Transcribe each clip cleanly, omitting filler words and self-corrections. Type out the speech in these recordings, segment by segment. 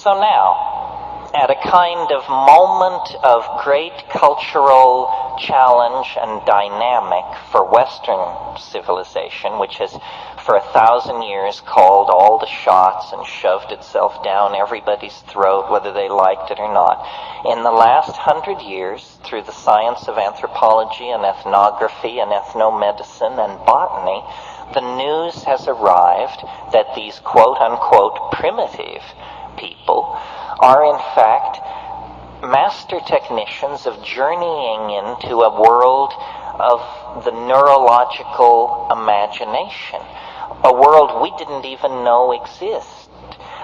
So now, at a kind of moment of great cultural challenge and dynamic for Western civilization, which has for 1,000 years called all the shots and shoved itself down everybody's throat, whether they liked it or not, in the last 100 years, through the science of anthropology and ethnography and ethnomedicine and botany, the news has arrived that these quote-unquote primitive people are in fact master technicians of journeying into a world of the neurological imagination, a world we didn't even know exists,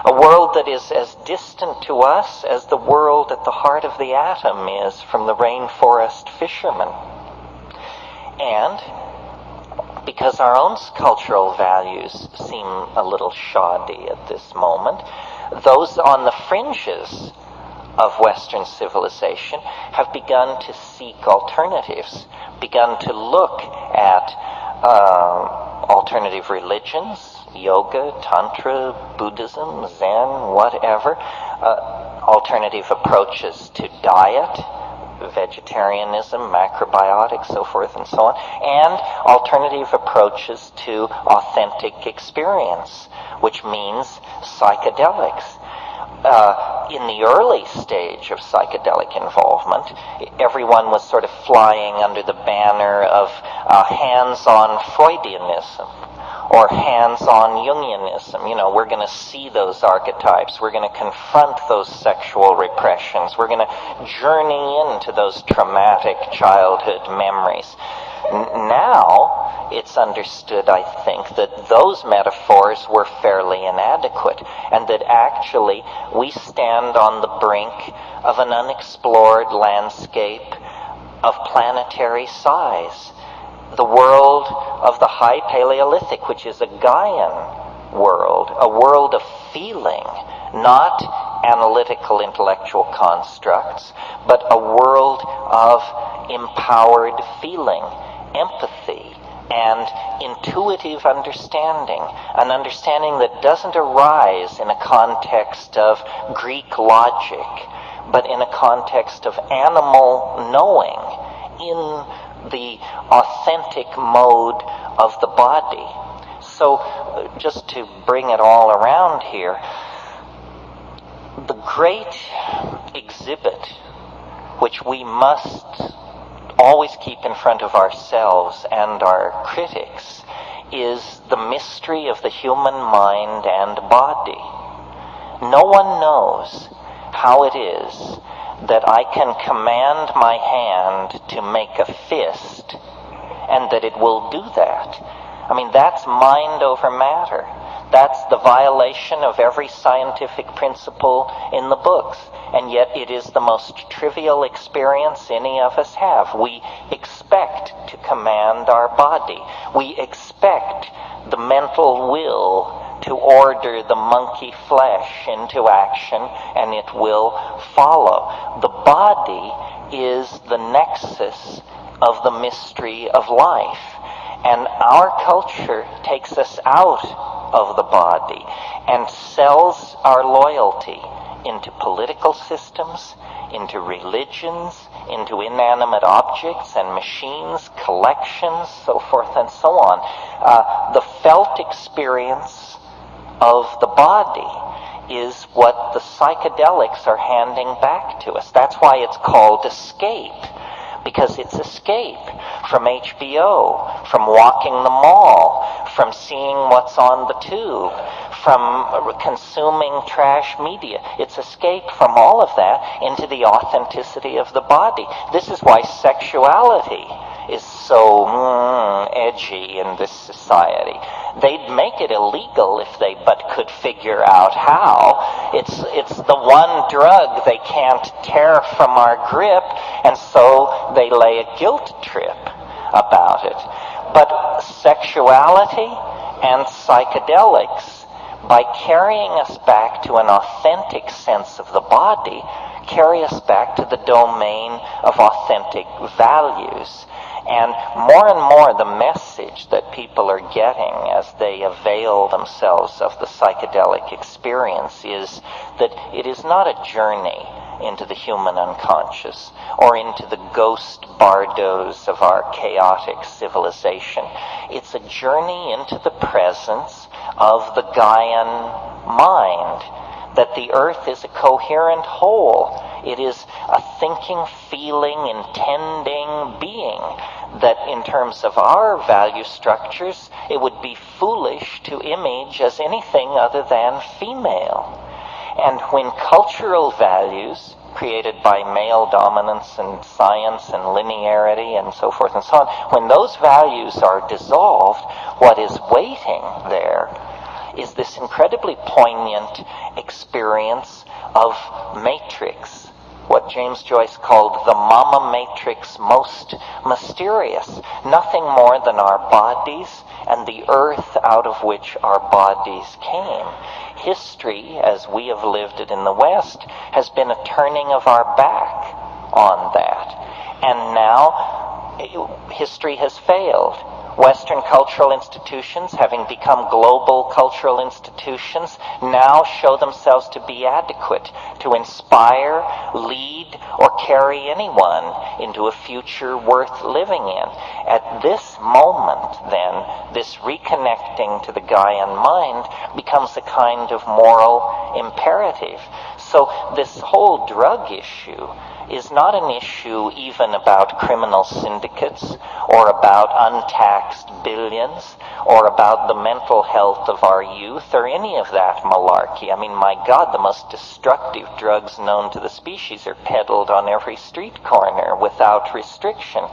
a world that is as distant to us as the world at the heart of the atom is from the rainforest fisherman. And because our own cultural values seem a little shoddy at this moment, those on the fringes of Western civilization have begun to seek alternatives, begun to look at alternative religions, yoga, tantra, Buddhism, Zen, whatever, alternative approaches to diet, vegetarianism, macrobiotics, so forth and so on, and alternative approaches to authentic experience, which means psychedelics. In the early stage of psychedelic involvement, everyone was sort of flying under the banner of hands-on Freudianism or hands-on Jungianism. You know, we're going to see those archetypes. We're going to confront those sexual repressions. We're going to journey into those traumatic childhood memories. Now, it's understood, I think, that those metaphors were fairly inadequate, and that actually we stand on the brink of an unexplored landscape of planetary size. The world of the High Paleolithic, which is a Gaian world, a world of feeling, not analytical intellectual constructs, but a world of empowered feeling, empathy, and intuitive understanding, an understanding that doesn't arise in a context of Greek logic, but in a context of animal knowing, in the authentic mode of the body. So, just to bring it all around here, the great exhibit which we must always keep in front of ourselves and our critics is the mystery of the human mind and body. No one knows how it is that I can command my hand to make a fist and that it will do that. I mean, that's mind over matter. That's the violation of every scientific principle in the books. And yet it is the most trivial experience any of us have. We expect to command our body. We expect the mental will to order the monkey flesh into action, and it will follow. The body is the nexus of the mystery of life. And our culture takes us out of the body and sells our loyalty into political systems, into religions, into inanimate objects and machines, collections, so forth and so on. The felt experience of the body is what the psychedelics are handing back to us. That's why it's called escape, because it's escape from HBO, from walking the mall, from seeing what's on the tube, from consuming trash media. It's escape from all of that into the authenticity of the body. This is why sexuality is so edgy in this society. They'd make it illegal if they but could figure out how. It's the one drug they can't tear from our grip, and so they lay a guilt trip about it. But sexuality and psychedelics, by carrying us back to an authentic sense of the body, carry us back to the domain of authentic values. And more, the message that people are getting as they avail themselves of the psychedelic experience is that it is not a journey into the human unconscious or into the ghost bardos of our chaotic civilization. It's a journey into the presence of the Gaian mind, that the earth is a coherent whole. It is a thinking, feeling, intending being, that in terms of our value structures, it would be foolish to image as anything other than female. And when cultural values created by male dominance and science and linearity and so forth and so on, when those values are dissolved, what is waiting there is this incredibly poignant experience of matrix, what James Joyce called the mama matrix most mysterious, nothing more than our bodies and the earth out of which our bodies came. History, as we have lived it in the West, has been a turning of our back on that. And now history has failed. Western cultural institutions, having become global cultural institutions, now show themselves to be adequate to inspire, lead, or carry anyone into a future worth living in. At this moment, then, this reconnecting to the Gaian mind becomes a kind of moral imperative. So this whole drug issue is not an issue even about criminal syndicates or about untaxed billions or about the mental health of our youth or any of that malarkey. I mean, my God, the most destructive drugs known to the species are peddled on every street corner without restriction.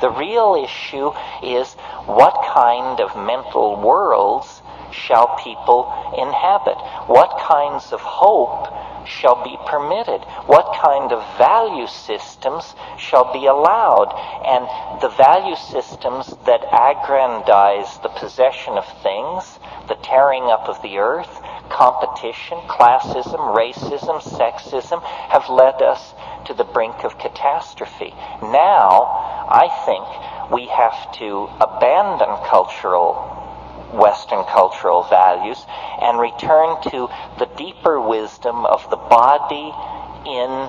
The real issue is what kind of mental worlds shall people inhabit? What kinds of hope shall be permitted? What kind of value systems shall be allowed? And the value systems that aggrandize the possession of things, the tearing up of the earth, competition, classism, racism, sexism, have led us to the brink of catastrophe. Now, I think we have to abandon Western cultural values and return to the deeper wisdom of the body in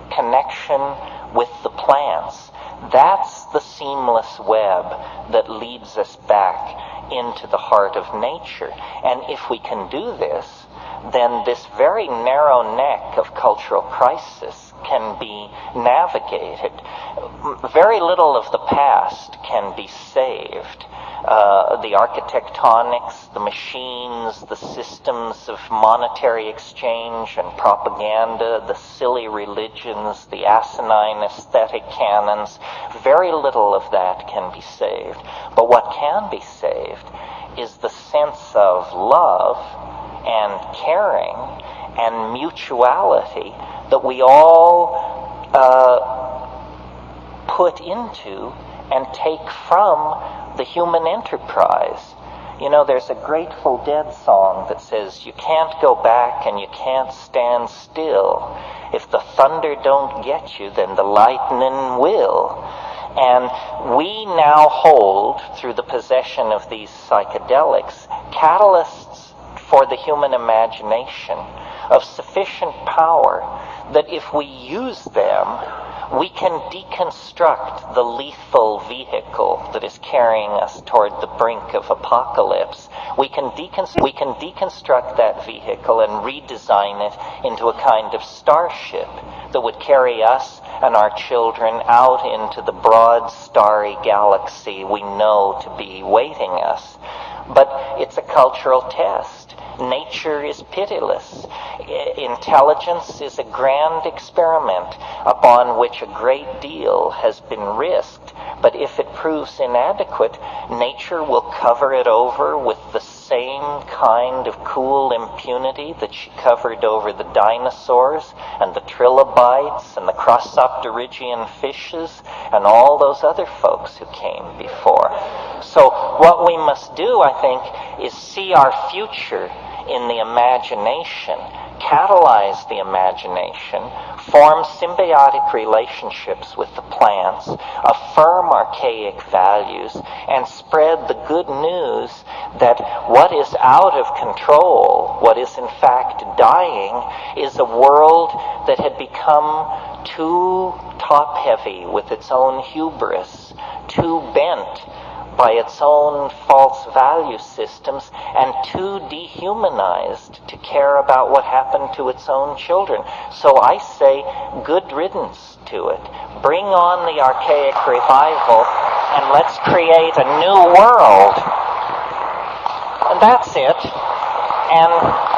connection with the plants. That's the seamless web that leads us back into the heart of nature. And if we can do this, then this very narrow neck of cultural crisis can be navigated. Very little of the past can be saved. The architectonics, the machines, the systems of monetary exchange and propaganda, the silly religions, the asinine aesthetic canons, very little of that can be saved. But what can be saved is the sense of love and caring and mutuality that we all put into and take from the human enterprise. You know, there's a Grateful Dead song that says, you can't go back and you can't stand still. If the thunder don't get you, then the lightning will. And we now hold, through the possession of these psychedelics, catalysts for the human imagination of sufficient power that if we use them, we can deconstruct the lethal vehicle that is carrying us toward the brink of apocalypse. We can deconstruct that vehicle and redesign it into a kind of starship that would carry us and our children out into the broad starry galaxy we know to be waiting us. But it's a cultural test. Nature is pitiless. Intelligence is a grand experiment upon which a great deal has been risked. But if it proves inadequate, nature will cover it over with the same kind of cool impunity that she covered over the dinosaurs and the trilobites and the crossopterygian fishes and all those other folks who came before. So what we must do, I think, is see our future in the imagination, catalyze the imagination, form symbiotic relationships with the plants, affirm archaic values, and spread the good news that what is out of control, what is in fact dying, is a world that had become too top-heavy with its own hubris, too bent by its own false value systems, and too dehumanized to care about what happened to its own children. So I say, good riddance to it. Bring on the archaic revival, and let's create a new world. And that's it. And